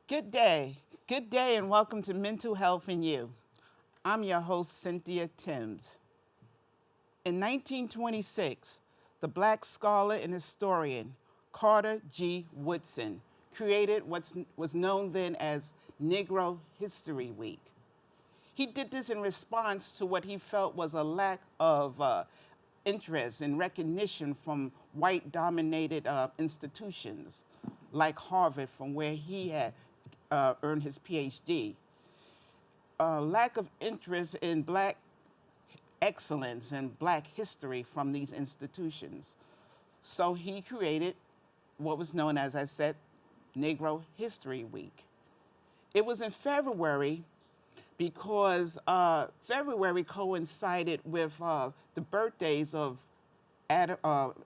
Good day. Good day, and welcome to Mental Health and You. I'm your host, Cynthia Timms. In 1926, the black scholar and historian Carter G. Woodson created what was known then as Negro History Week. He did this in response to what he felt was a lack of interest and recognition from white dominated institutions like Harvard, from where he had earned his PhD. Lack of interest in black excellence and black history from these institutions. So he created what was known, as I said, Negro History Week. It was in February because February coincided with the birthdays of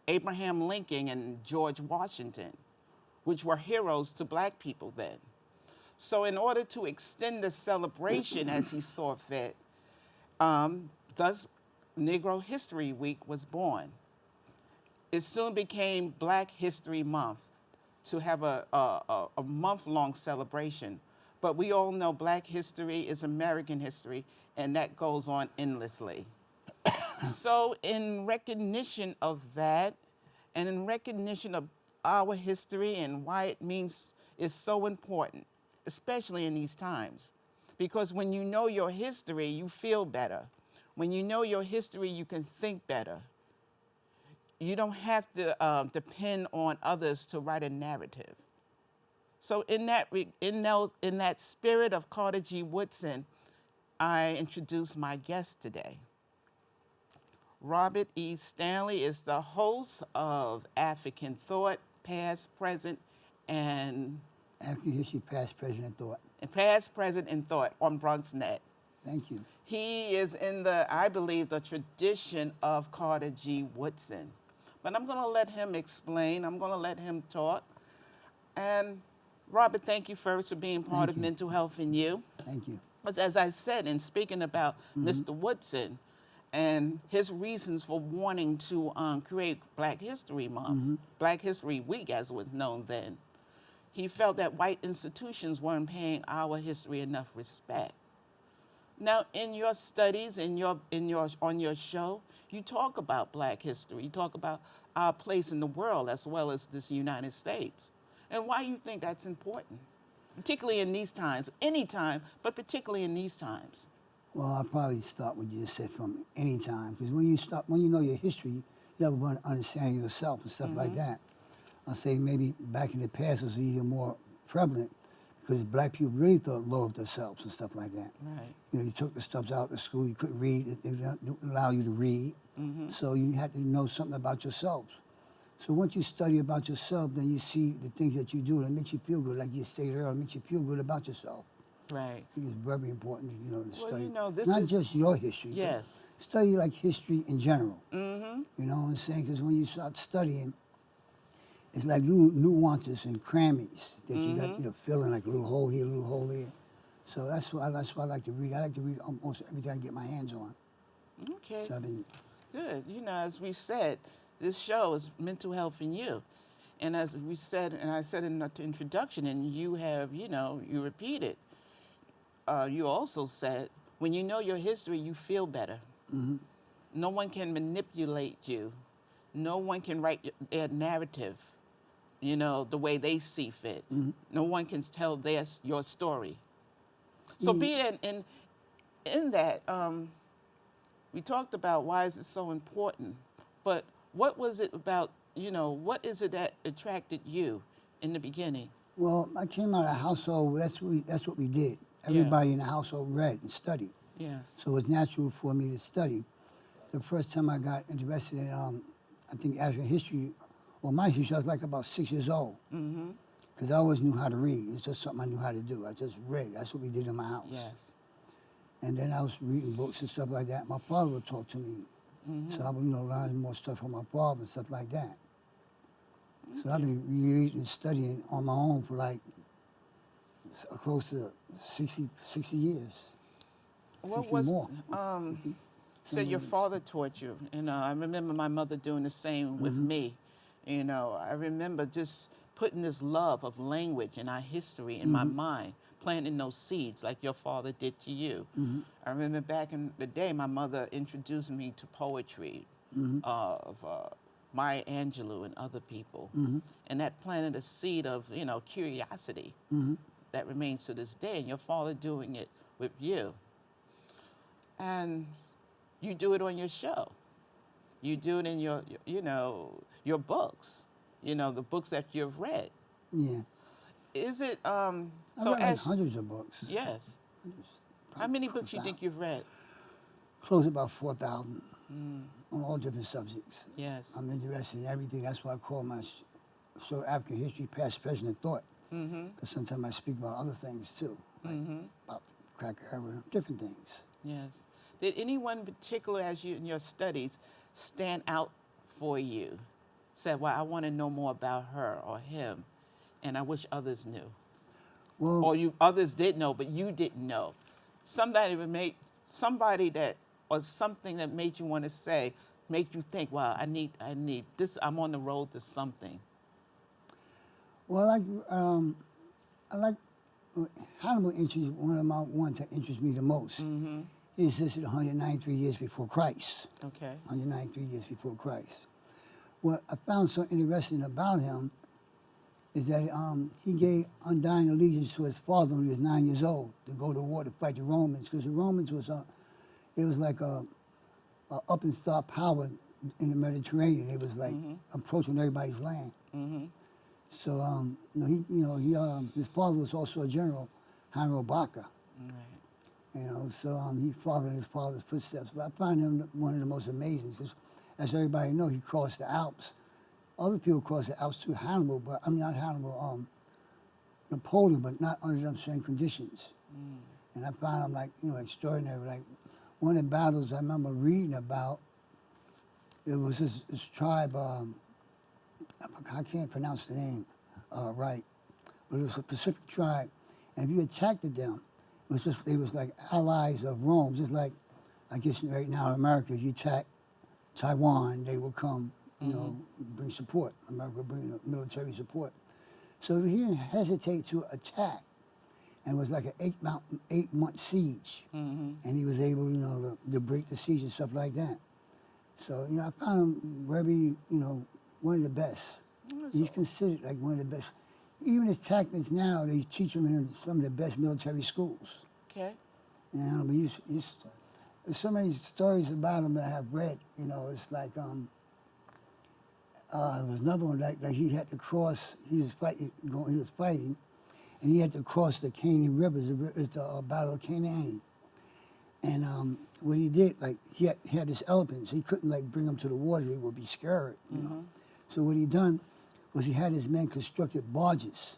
Abraham Lincoln and George Washington, which were heroes to black people then. So in order to extend the celebration as he saw fit, thus Negro History Week was born. It soon became Black History Month to have a month-long celebration. But we all know Black history is American history, and that goes on endlessly. So in recognition of that, and in recognition of our history and why it means is so important, especially in these times. Because when you know your history, you feel better. When you know your history, you can think better. You don't have to depend on others to write a narrative. So in that spirit of Carter G. Woodson, I introduce my guest today. Robert E. Stanley is the host of African Thought, Past, Present, and African History, Past, Present, and Thought. Past, Present, and Thought on Bronxnet. Thank you. He is in I believe, the tradition of Carter G. Woodson. But I'm going to let him explain. I'm going to let him talk. And Robert, thank you first for being part of Mental Health and You. Thank you. As I said, in speaking about Mr. Woodson and his reasons for wanting to create Black History Month, Black History Week as it was known then, he felt that white institutions weren't paying our history enough respect. Now, in your studies, on your show, you talk about Black history. You talk about our place in the world as well as this United States, and why you think that's important, particularly in these times. Any time, but particularly in these times. Well, I'll probably start what you just said from any time, because when you know your history, you have an understanding of yourself and stuff like that. I'll say maybe back in the past it was even more prevalent because black people really thought low of themselves and stuff like that. Right. You know, you took the stuff out of school, you couldn't read, they didn't allow you to read, so you had to know something about yourself. So once you study about yourself, then you see the things that you do, and it makes you feel good, like you stated earlier, it makes you feel good about yourself. Right. I think it's very important, to study, you know, this not is, just your history, yes, but study like history in general. You know what I'm saying? Because when you start studying, it's like little nuances and crannies that you got, filling like a little hole here, a little hole there. So that's why I like to read. I like to read almost everything I get my hands on. Okay. So Good. You know, as we said, this show is Mental Health and You. And as we said, and I said in the introduction, and you have, you repeated, you also said, when you know your history, you feel better. No one can manipulate you. No one can write their narrative, the way they see fit. No one can tell your story. So being in that, we talked about why is it so important, but what was it about, what is it that attracted you in the beginning? well, I came out of a household, that's what we did. Everybody in the household read and studied. Yes. So it was natural for me to study. The first time I got interested in, I think, African history, well, my history, I was like about 6 years old. Because I always knew how to read. It's just something I knew how to do. I just read. That's what we did in my house. Yes. And then I was reading books and stuff like that. My father would talk to me. So I would, learn more stuff from my father and stuff like that. So I've been reading and studying on my own for like close to 60 years. What 60 was, more. so your father taught you, I remember my mother doing the same with me. I remember just putting this love of language and our history in my mind, planting those seeds like your father did to you. I remember back in the day, my mother introduced me to poetry of Maya Angelou and other people. And that planted a seed of, you know, curiosity that remains to this day. And your father doing it with you. And you do it on your show. You do it in your, you know, your books, you know, the books that you've read. Yeah. Is it, I've read like hundreds of books. Yes. Hundreds, How many probably books you think you've read? close to about 4,000 on all different subjects. Yes. I'm interested in everything. That's why I call my show African History, Past, Present, and Thought. Because sometimes I speak about other things too, like about the cracker era, different things. Yes. Did anyone in particular, as you in your studies, stand out for you? Said, well, I want to know more about her or him, and I wish others knew. Well, Or you others did know, but you didn't know. Somebody that, or something that made you want to say, made you think, wow, I need this, I'm on the road to something. well, I like Hannibal interest one of my ones that interests me the most. He existed 193 years before Christ. Okay. 193 years before Christ. What I found so interesting about him is that he gave undying allegiance to his father when he was 9 years old to go to war to fight the Romans, because the Romans was it was like a up and start power in the Mediterranean. It was like approaching everybody's land. So his father was also a general, Hannibal Barca. Right. You know, so he followed in his father's footsteps. But I find him one of the most amazing, because as everybody knows, he crossed the Alps. Other people crossed the Alps through Hannibal, but I mean not Hannibal, Napoleon, but not under them same conditions. And I found him like, you know, extraordinary. Like one of the battles I remember reading about, it was this tribe, I can't pronounce the name right, but it was a Pacific tribe. And if you attacked them, they was like allies of Rome, just like, I guess right now in America, if you attack Taiwan, they will come, you know, bring support. America will bring military support. So he didn't hesitate to attack, and it was like an 8-month siege. And he was able, you know, to break the siege and stuff like that. So, you know, I found him very, you know, one of the best. He's considered like one of the best. Even his tactics now, they teach him in some of the best military schools. Okay. You know, but there's so many stories about him that I have read. You know, it's like there was another one that he had to cross. He was fighting, and he had to cross the Canaan rivers. It's the Battle of Canaan. And what he did, like he had his elephants. He couldn't like bring them to the water; they would be scared. You know. So what he done was he had his men constructed barges,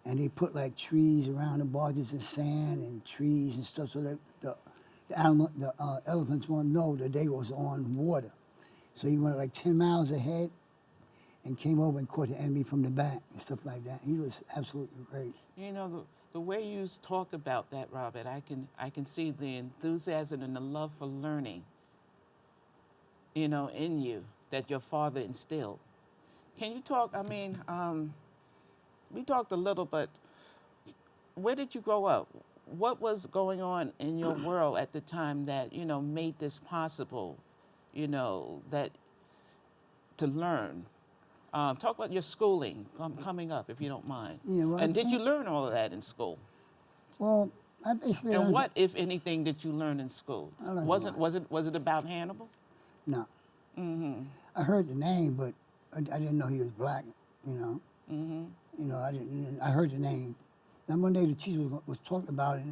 and they put like trees around the barges and sand and trees and stuff, so that the elephants won't know that they was on water. So he went like 10 miles ahead and came over and caught the enemy from the back and stuff like that. He was absolutely great. You know, the way you talk about that, Robert, I can see the enthusiasm and the love for learning, you know, in you that your father instilled. Can you talk, I mean, we talked a little, but where did you grow up? What was going on in your world at the time that, you know, made this possible, you know, that to learn? Talk about your schooling coming up, if you don't mind. Yeah, well, and did you learn all of that in school? Well, I basically And learned- what, if anything, did you learn in school? I learned a Was it about Hannibal? No. I heard the name, but I didn't know he was black. You know. You know, I heard the name. Then one day the teacher was talking about it,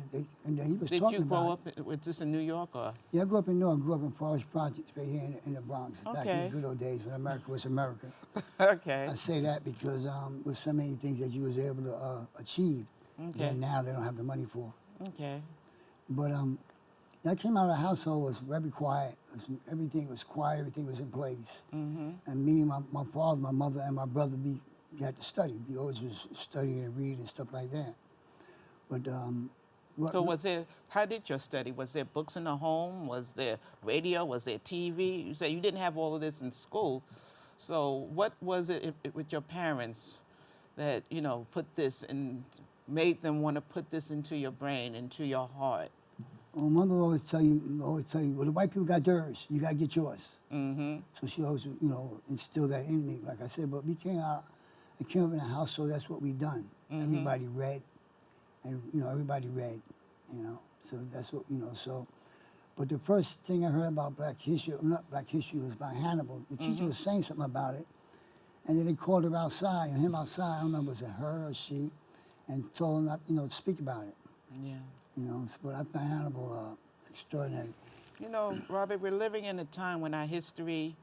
and then he was Did talking you grow about it. up, was this in New York or? Yeah, I grew up in New York. I grew up in Forest Projects right here in the Bronx, back in Okay. the good old days when America was America. Okay. I say that because with so many things that you was able to achieve that now they don't have the money for. Okay. But I came out of a household was very quiet. Everything was quiet. Everything was in place. And me, my father, my mother, and my brother, we had to study. We always was studying and reading and stuff like that. But So how did your study? Was there books in the home? Was there radio? Was there TV? You say you didn't have all of this in school. So what was it with your parents that, you know, put this and made them want to put this into your brain, into your heart? Well, Mother always tell you, well, the white people got theirs, you gotta get yours. Mm-hmm. So she always, you know, instilled that in me. Like I said, but we came out, I came up in a house, so that's what we done. Mm-hmm. Everybody read, and you know, everybody read, you know. So that's what, you know. So, but the first thing I heard about Black history, not Black history, was by Hannibal. The teacher was saying something about it, and then they called her outside, and him outside. I don't remember was it her or she, and told him not, you know, to speak about it. Yeah. You know, but I find Hannibal extraordinary. You know, Robert, we're living in a time when our history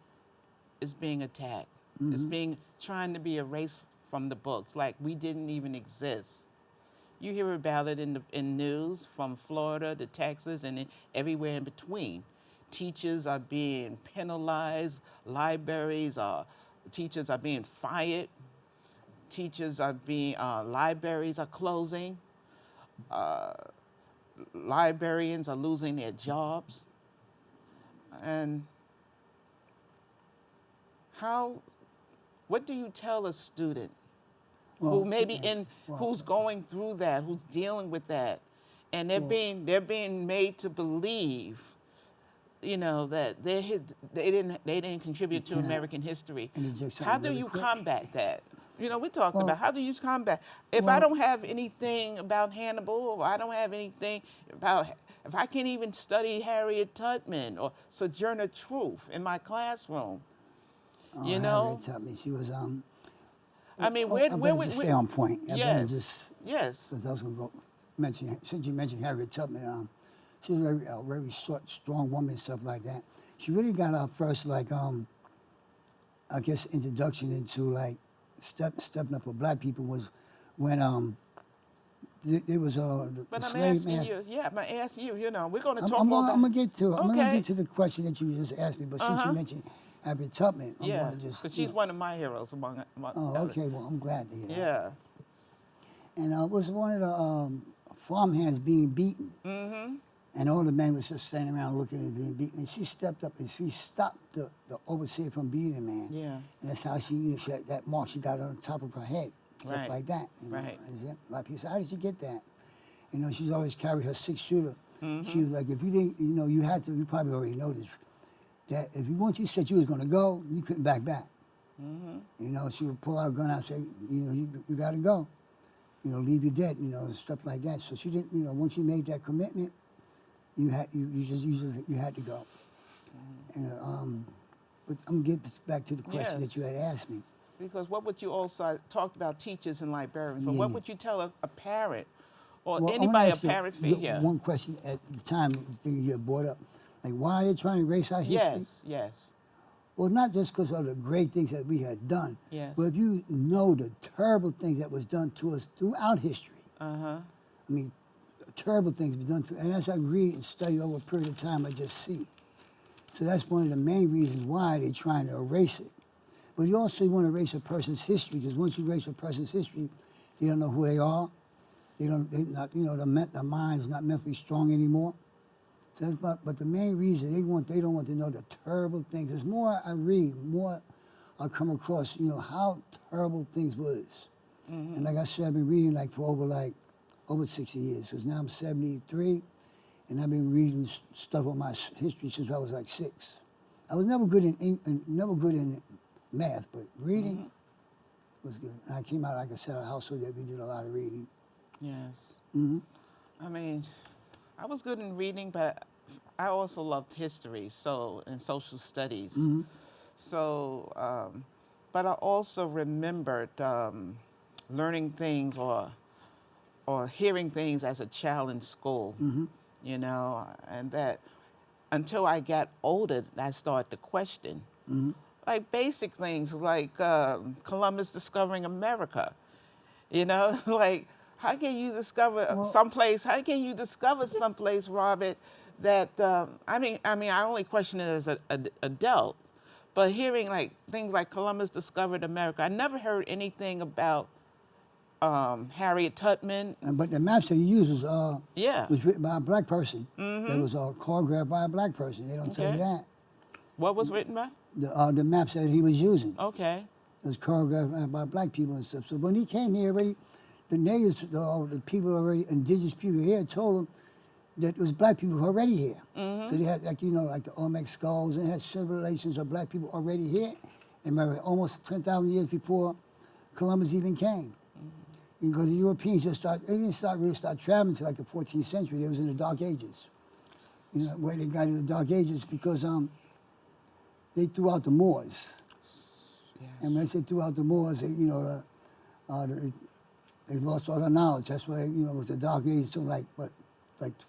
is being attacked. It's being trying to be erased from the books, like we didn't even exist. You hear about it in news from Florida to Texas and everywhere in between. Teachers are being penalized. Teachers are being fired. Teachers are being, libraries are closing. Librarians are losing their jobs. And what do you tell a student who maybe who's going through that, who's dealing with that, and they're being made to believe, you know, that they didn't contribute to American history? How do you combat that? You know, we're talking about how do you combat? If I don't have anything about Hannibal, or I don't have anything about, if I can't even study Harriet Tubman or Sojourner Truth in my classroom, you know? Harriet Tubman, she was, I mean, I better just stay on point. I better just, yes. Because I was going to go mention, since you mentioned Harriet Tubman, she was a very short, strong woman and stuff like that. She really got our first, like, I guess, introduction into, like, stepping up for Black people was when it was the But I'm slave asking master. you, I'm gonna ask you. You know, we're gonna talk I'm about. gonna get to it. I'm gonna Okay. get to the question that you just asked me. But since you mentioned Harriet Tubman, I'm Yeah, gonna just. because she's one of my heroes among Oh, others. okay. Well, I'm glad to hear that. Yeah. And it was one of the farmhands being beaten. Mm-hmm. And all the men was just standing around looking at being beaten. And she stepped up and she stopped the overseer from beating the man. Yeah. And that's how she had that mark she got on the top of her head. Stuff Right. like that. You know? Right. And like people said, how did she get that? You know, she's always carried her 6-shooter. Mm-hmm. She was like, if you didn't, you know, you had to, you probably already noticed, that if once you said you was going to go, you couldn't back back. Mm-hmm. You know, she would pull out a gun out and say, you know, you got to go. You know, leave you dead, you know, stuff like that. So she didn't, you know, once you made that commitment, you had to go. And, but I'm gonna get back to the question that you had asked me. Because what would you also talked about teachers and librarians, but what would you tell a parent or Well, I wanna anybody, a ask you parent figure? One question at the time, the thing you had brought up, like why are they trying to erase our history? Yes, yes. Well, not just because of the great things that we had done, Yes. but if you know the terrible things that was done to us throughout history. Uh-huh. I mean, terrible things been done to, and as I read and study over a period of time, I just see. So that's one of the main reasons why they're trying to erase it. But you also want to erase a person's history, because once you erase a person's history, they don't know who they are. They not, you know, the mind's not mentally strong anymore. So that's but the main reason they don't want to know the terrible things. As more I read, more I come across, you know, how terrible things was. Mm-hmm. And like I said, I've been reading like for over 60 years. Because now I'm 73, and I've been reading stuff on my history since I was like 6. I was never good in math, but reading was good. And I came out, like I said, a household that we did a lot of reading. Yes. Mm-hmm. I mean, I was good in reading, but I also loved history, and social studies. Mm-hmm. So, but I also remembered learning things or hearing things as a child in school, you know, and that until I got older, I started to question. Like basic things like Columbus discovering America, you know, like how can you discover someplace, Robert, that, I mean, I only question it as an adult, but hearing like things like Columbus discovered America, I never heard anything about Harriet Tubman. But the maps that you used was written by a Black person. That was choreographed by a Black person. They don't tell you that. What was written by? The maps that he was using. Okay. It was choreographed by black people and stuff. So when he came here already, the natives, the people already, indigenous people here told him that it was black people already here. So they had like, like the Olmec skulls, and had civilizations of black people already here. And remember, almost 10,000 years before Columbus even came. Because the Europeans they didn't really start traveling until like the 14th century. They was in the Dark Ages. Where they got in the Dark Ages because they threw out the Moors. Yes. And when they say threw out the Moors, they lost all their knowledge. That's why, it was the Dark Ages took like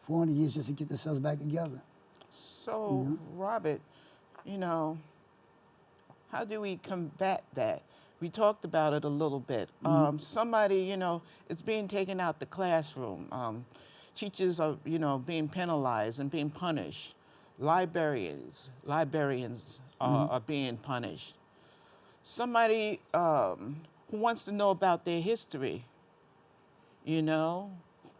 400 years just to get themselves back together. So, Robert, how do we combat that? We talked about it a little bit. Somebody, it's being taken out the classroom. Teachers are, being penalized and being punished. Librarians are being punished. Somebody who wants to know about their history,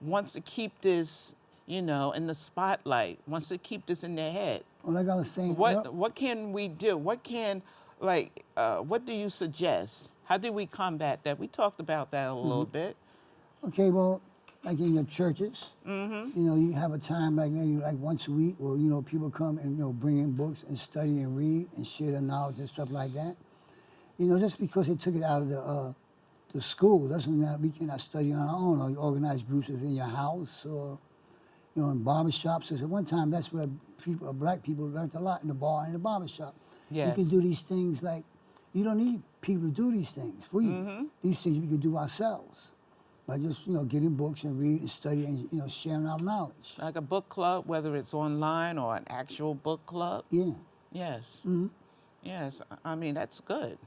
wants to keep this, in the spotlight, wants to keep this in their head. Well, like I was saying, What can we do? What do you suggest? How do we combat that? We talked about that a little bit. okay, well, like in your churches, you have a time like maybe like once a week where, people come and, bring in books and study and read and share their knowledge and stuff like that. Just because they took it out of the school doesn't mean that we cannot study on our own, or you organize groups within your house, or, in barbershops. At one time, that's where black people learned a lot, in the bar and the barbershop. Yes. You can do these things like, you don't need people to do these things for you. These things we can do ourselves by just, getting books and read and study and, sharing our knowledge. Like a book club, whether it's online or an actual book club? Yeah. Yes. Yes, I mean, that's good.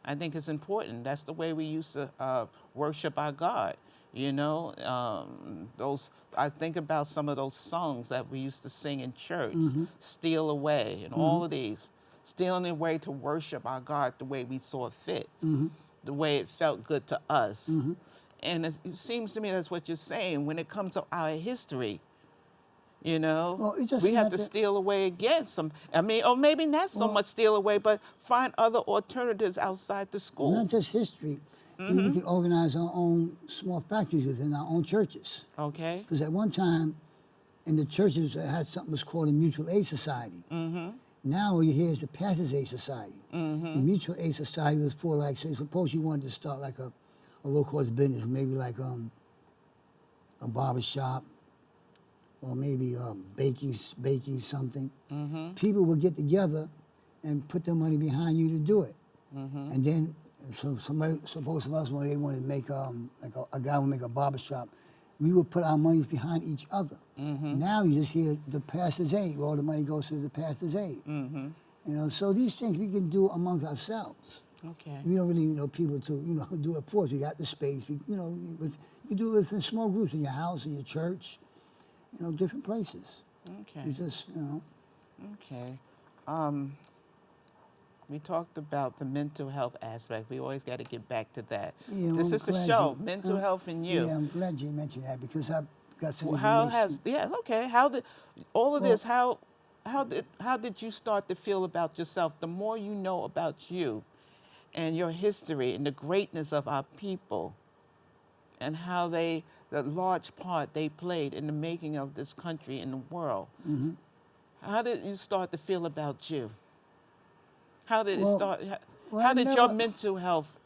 I think it's important. That's the way we used to worship our God. I think about some of those songs that we used to sing in church, Steal Away, and all of these. Stealing away to worship our God the way we saw fit, the way it felt good to us. And it seems to me that's what you're saying. When it comes to our history, Well, it just we have meant to that- steal away again some. I mean, or maybe not so much steal away, but find other alternatives outside the school. Not just history. We can organize our own small factories within our own churches. Okay. Because at one time, in the churches, they had something was called a mutual aid society. Now all you hear is the Pastors Aid Society. The mutual aid society was for, like, say, suppose you wanted to start like a low-cost business, maybe like a barber shop, or maybe baking something. People would get together and put their money behind you to do it. And then, suppose somebody else they wanted to make like a guy would make a barber shop, we would put our monies behind each other. Now you just hear the Pastor's Aid. All the money goes to the Pastor's Aid. So these things we can do amongst ourselves. Okay. We don't really need people to do it for us. We got the space. You can do it within small groups in your house, in your church, different places. Okay. It's just Okay. We talked about the mental health aspect. We always got to get back to that. Yeah, This I'm is the glad show, you- Mental Health and You. Yeah, I'm glad you mentioned that because I've got some How information. how did all of this, how did you start to feel about yourself? The more you know about you and your history and the greatness of our people and how the large part they played in the making of this country and the world. How did you start to feel about you? How did it start? How did your mental health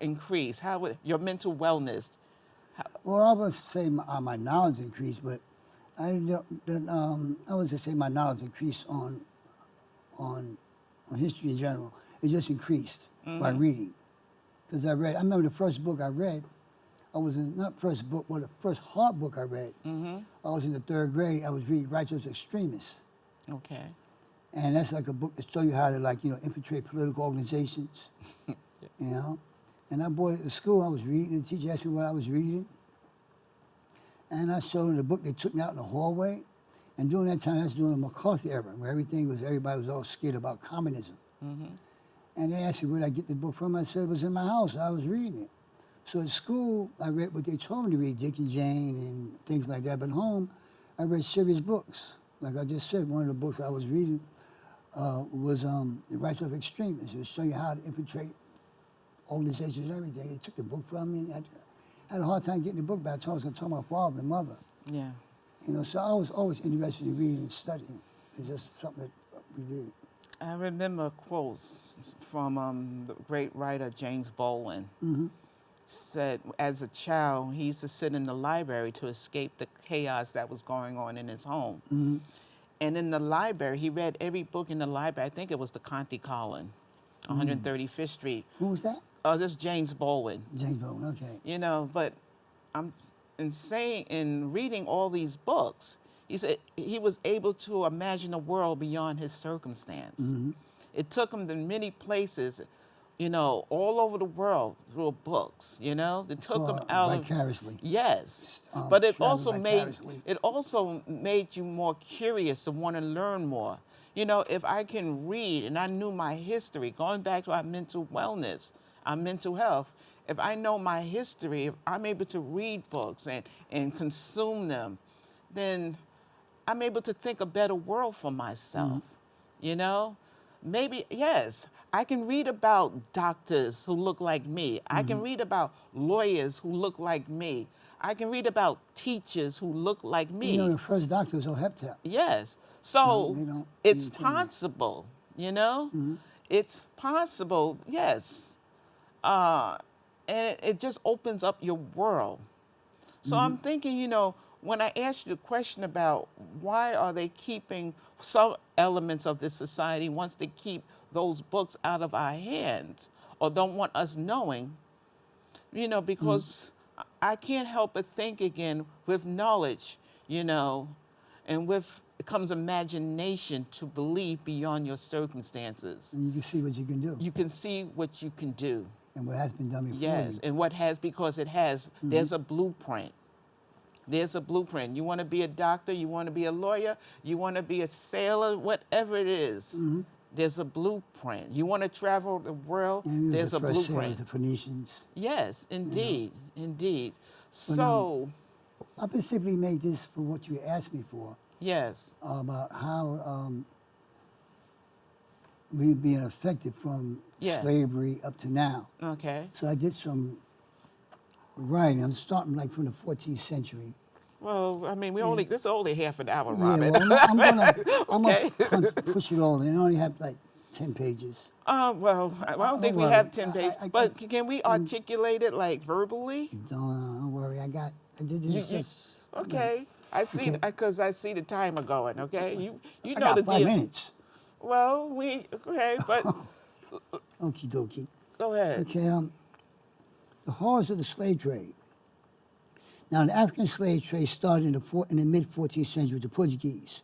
increase? How would your mental wellness? Well, I would say my knowledge increased, but I would just say my knowledge increased on history in general. It just increased by reading. Because I remember the first book I read, the first hard book I read, I was in the 3rd grade, I was reading Righteous Extremists. Okay. And that's like a book to show you how to infiltrate political organizations, And I bought it to school, I was reading, the teacher asked me what I was reading. And I showed them the book, they took me out in the hallway. And during that time, I was doing the McCarthy era, where everybody was all scared about communism. And they asked me where I get the book from. I said it was in my house, I was reading it. So at school, I read what they told me to read, Dick and Jane and things like that. But at home, I read serious books. Like I just said, one of the books I was reading was The Rights of Extremists. It would show you how to infiltrate organizations and everything. They took the book from me. I had a hard time getting the book back. I told I was going to tell my father and mother. Yeah. You know, so I was always interested in reading and studying. It's just something that we did. I remember quotes from the great writer James Baldwin. Said as a child he used to sit in the library to escape the chaos that was going on in his home. And in the library, he read every book in the library. I think it was the Conte Colin, 135th Street. Who was that? This is James Baldwin. James Baldwin, okay. You know, but I'm in reading all these books, he said he was able to imagine a world beyond his circumstance. It took him to many places, you know, all over the world through books. You know, it took him out vicariously. Yes, but it also vicariously. made you more curious to want to learn more. You know, if I can read and I knew my history, going back to our mental wellness, our mental health, if I know my history, if I'm able to read books and consume them, then I'm able to think a better world for myself. You know, maybe, yes, I can read about doctors who look like me. I can read about lawyers who look like me. I can read about teachers who look like me. You know, the first doctor was Oheptep. Yes. So it's maintain that. possible, you know? It's possible, yes. And it just opens up your world. So I'm thinking, you know, when I asked you the question about why are they keeping some elements of this society wants to keep those books out of our hands or don't want us knowing, you know, because I can't help but think again with knowledge, you know, and with it comes imagination to believe beyond your circumstances. And you can see what you can do. You can see what you can do. And what has been done before. Yes, and what has, because it has, there's a blueprint. There's a blueprint. You want to be a doctor, you want to be a lawyer, you want to be a sailor, whatever it is, there's a blueprint. You want to travel the world, And there's a the first blueprint. sailors, the Phoenicians. Yes, indeed, indeed. But, So, I specifically made this for what you asked me for, yes, about how we being affected from Yeah. slavery up to now. okay. So I did some writing. I'm starting like from the 14th century. Well, I mean, this is only half an hour, Yeah, Robin. well, I'm Okay. gonna push it all in. I only have like 10 pages. Well, I don't think we worry. have 10 pages, I- but can we articulate it like verbally? Don't worry. I did this. Okay. I see, Okay. because I see the timer going, okay? You I know got the 5 deal. minutes. Well, okay, but Okie dokie. go ahead. Okay, the horrors of the slave trade. Now, the African slave trade started in the mid-14th century with the Portuguese.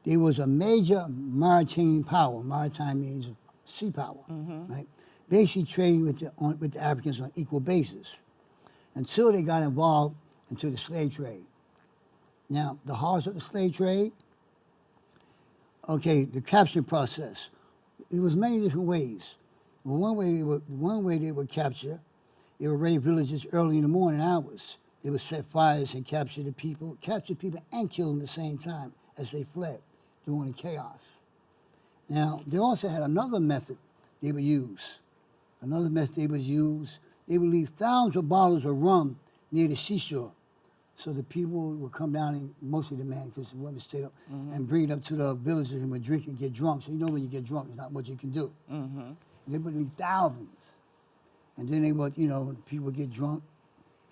There was a major maritime power. Maritime means sea power, right? Basically trading with the Africans on equal basis until they got involved into the slave trade. Now, the horrors of the slave trade, okay, the capture process. It was many different ways. One way they would capture, they would raid villages early in the morning hours. They would set fires and capture people and kill them at the same time as they fled during the chaos. Now, they also had another method they would use. They would leave thousands of bottles of rum near the seashore. So the people would come down, and mostly the men, because the women stayed up, and bring it up to the villages and would drink and get drunk. So you know when you get drunk, it's not much you can do. And they would leave thousands. And then they would, people would get drunk,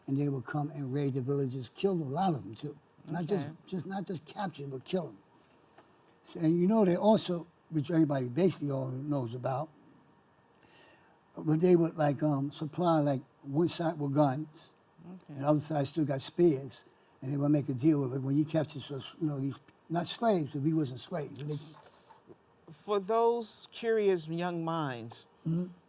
and they would come and raid the villages, kill a lot of them too. Not just capture, but kill them. So, and they also, which everybody basically all knows about, but they would supply like one side with guns, and the other side still got spears, and they would make a deal with it. When you capture, these not slaves, because we wasn't slaves. For those curious young minds,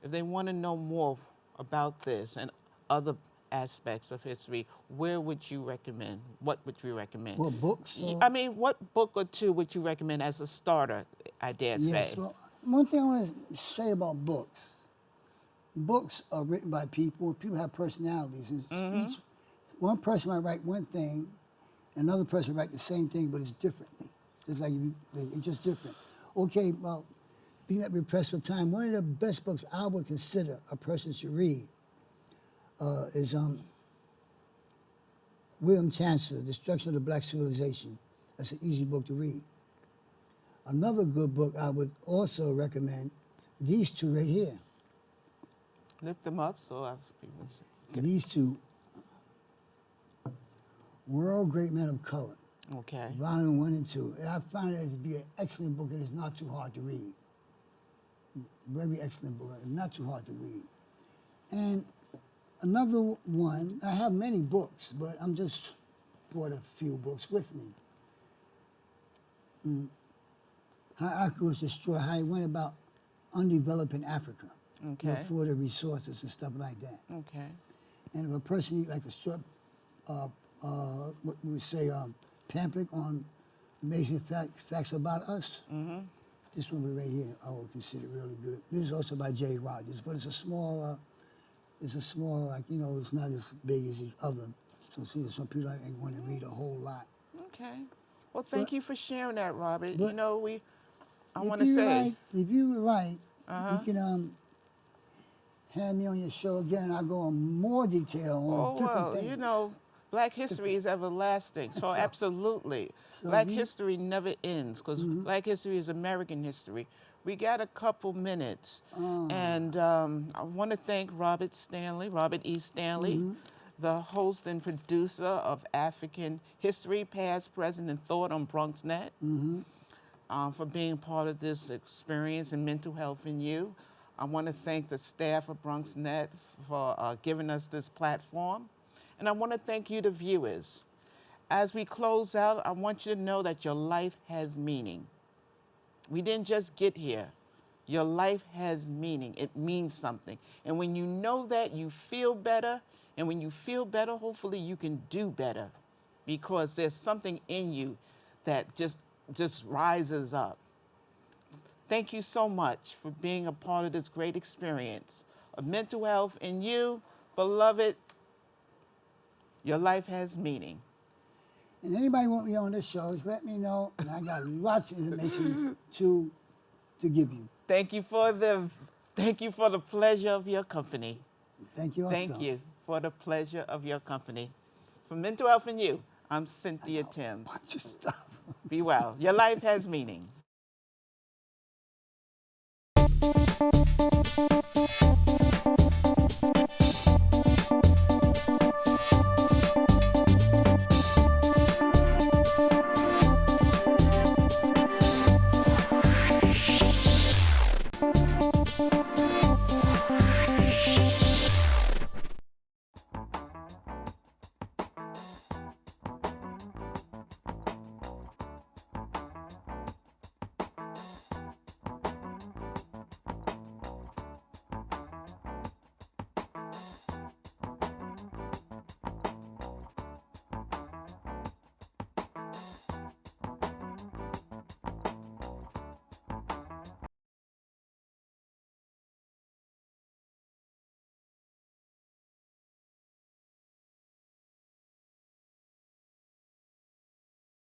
if they want to know more about this and other aspects of history, where would you recommend? What would you recommend? What books? I mean, what book or two would you recommend as a starter, I dare say? Yes, well, one thing I want to say about books. Books are written by people. People have personalities. One person might write one thing, another person might write the same thing, but it's differently. It's like it's just different. Okay, well, being that we're pressed for time, one of the best books I would consider a person should read is William Chancellor, Destruction of the Black Civilization. That's an easy book to read. Another good book I would also recommend, these two right here. Lift them up so I've even seen. These two, World Great Men of Color, Okay. volume 1 and 2. And I find it to be an excellent book and it's not too hard to read. Very excellent book, not too hard to read. And another one, I have many books, but I'm just brought a few books with me. How Africa was destroyed, how he went about undeveloping Africa. Okay. Look for the resources and stuff like that. Okay. And if a person needs like a short, what we would say, pamphlet on amazing facts about us, this one right here I would consider really good. This is also by Jay Rogers, but it's a small, like, you know, it's not as big as these other. So see, some people ain't want to read a whole lot. Okay. Well, thank you for sharing that, Robert. but You know, I If want to you say, like, if you like, you can have me on your show again. I'll go in more detail on different things. you know, Black history is everlasting. So absolutely. So Black you- history never ends because Black history is American history. We got a couple minutes. And I want to thank Robert E. Stanley, the host and producer of African History, Past, Present, and Thought on Bronxnet, for being part of this experience in mental health in you. I want to thank the staff of Bronxnet for giving us this platform. And I want to thank you, the viewers. As we close out, I want you to know that your life has meaning. We didn't just get here. Your life has meaning. It means something. And when you know that, you feel better. And when you feel better, hopefully you can do better because there's something in you that just rises up. Thank you so much for being a part of this great experience of mental health in you, beloved. Your life has meaning. And anybody want me on this show, just let me know. And I got lots of information to give you. Thank you for the pleasure of your company. Thank you also. Thank you for the pleasure of your company. For Mental Health and You, I'm Cynthia Timms. Bunch of stuff. Be well. Your life has meaning.